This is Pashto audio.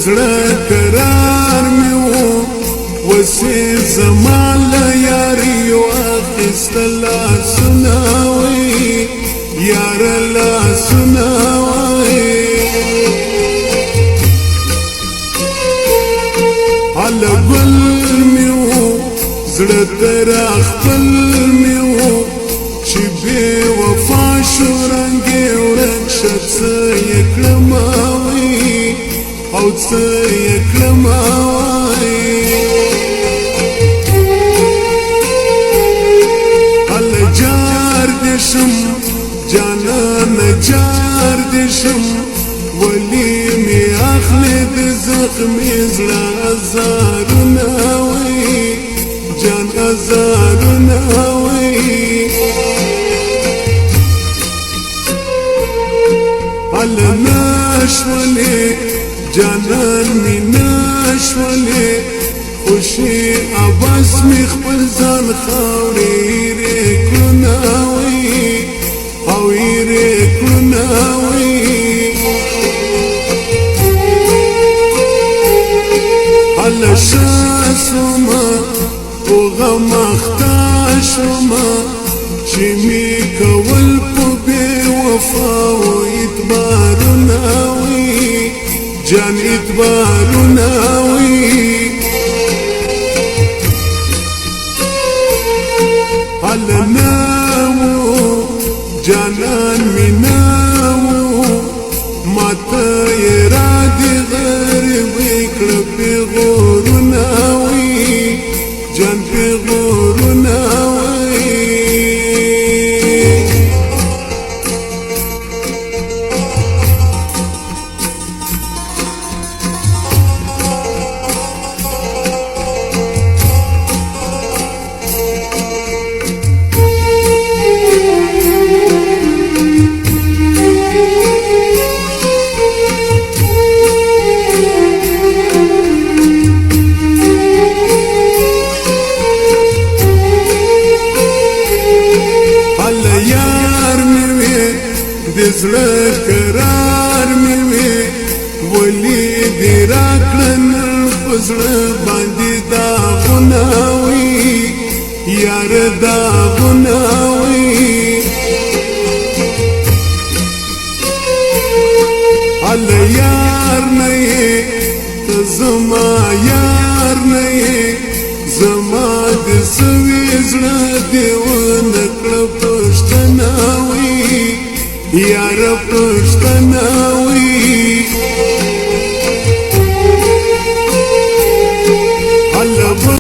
زړه قرار مې وو وسې زما له یاري واخیسته لاسونه وایي یاره لاسونه وایي هله ګل مې وو زړه ته راخپل مې وو چې بې وفا شو رنګ یې ورک شه څه یې کړمه وایي او څه یې کړمه وایي هله جار دې شم جانانه جار دې شم ولي مې اخلي د زخمي زړه ازارونه وایي جان ازارونه وایي هله نشولې جانان مې نشولې خوشي عباس مې خپل ځان خاورې ایرې کړونه وایي او ایرې کړونه وایي هله ښه شومه په غم اخته شومه چې مې کول په بې وفاو اعتبارونه وایي جان اعتبارونه وایي هله نه وو جانان مې نه وو ماته یې رادې غریبۍ کړه پیغورونه وایي جان پیغورونه وایي د زړه قرار مې وې ولي دې راکړه نن په زړه باندې داغونه وایي یاره داغونه وایي هله یار نه یې ته زما یار نه یې زما د سوي زړه دې ونه کړه پښتنه وایي یاره پښتنه وایي